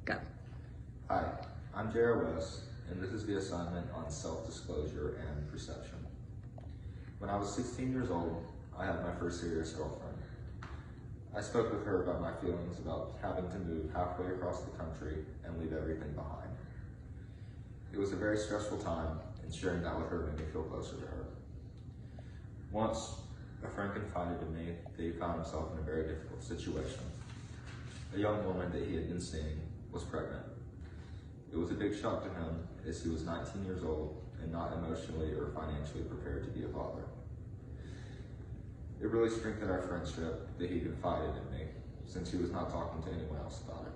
Go. Hi, I'm Jared West, and this is the assignment on self-disclosure and perception. When I was 16 years old, I had my first serious girlfriend. I spoke with her about my feelings about having to move halfway across the country and leave everything behind. It was a very stressful time, and sharing that with her made me feel closer to her. Once, a friend confided to me that he found himself in a very difficult situation. A young woman that he had been seeing was pregnant. It was a big shock to him as he was 19 years old and not emotionally or financially prepared to be a father. It really strengthened our friendship that he confided in me, since he was not talking to anyone else about it.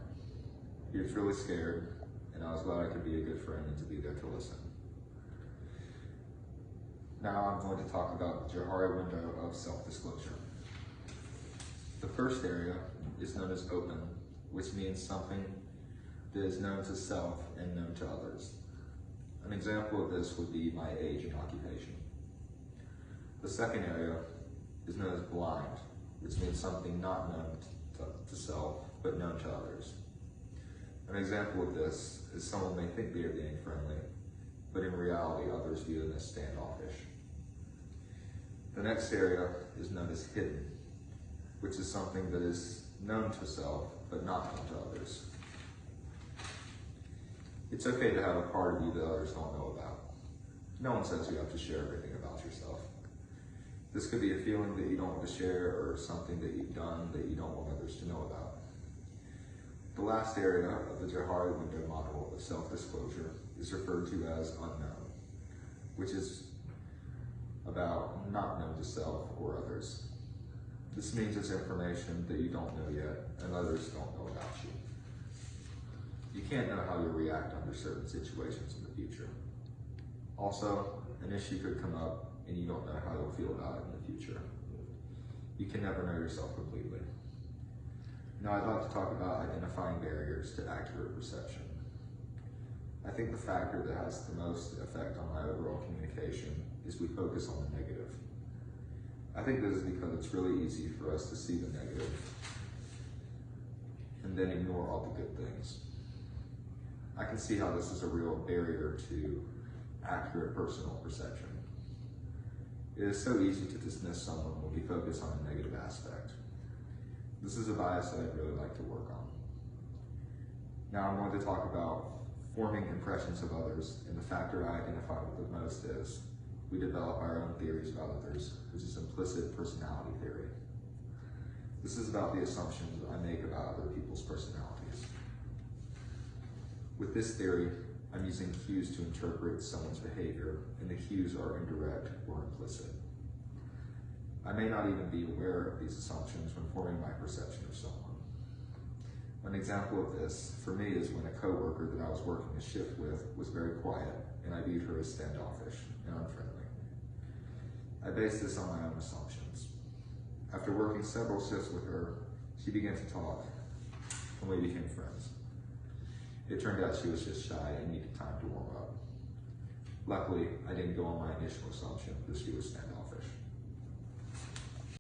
He was really scared, and I was glad I could be a good friend and to be there to listen. Now I'm going to talk about the Johari window of self-disclosure. The first area is known as open, which means something that is known to self and known to others. An example of this would be my age and occupation. The second area is known as blind, which means something not known to self, but known to others. An example of this is someone may think they are being friendly, but in reality, others view them as standoffish. The next area is known as hidden, which is something that is known to self, but not known to others. It's okay to have a part of you that others don't know about. No one says you have to share everything about yourself. This could be a feeling that you don't want to share or something that you've done that you don't want others to know about. The last area of the Johari window model of self-disclosure is referred to as unknown, which is about not known to self or others. This means it's information that you don't know yet and others don't know about you. You can't know how you'll react under certain situations in the future. Also, an issue could come up and you don't know how you'll feel about it in the future. You can never know yourself completely. Now I'd like to talk about identifying barriers to accurate perception. I think the factor that has the most effect on my overall communication is we focus on the negative. I think this is because it's really easy for us to see the negative and then ignore all the good things. I can see how this is a real barrier to accurate personal perception. It is so easy to dismiss someone when we focus on a negative aspect. This is a bias that I'd really like to work on. Now I'm going to talk about forming impressions of others, and the factor I identify with the most is we develop our own theories about others, which is implicit personality theory. This is about the assumptions I make about other people's personalities. With this theory, I'm using cues to interpret someone's behavior, and the cues are indirect or implicit. I may not even be aware of these assumptions when forming my perception of someone. An example of this, for me, is when a coworker that I was working a shift with was very quiet, and I viewed her as standoffish and unfriendly. I based this on my own assumptions. After working several shifts with her, she began to talk, and we became friends. It turned out she was just shy and needed time to warm up. Luckily, I didn't go on my initial assumption that she was standoffish.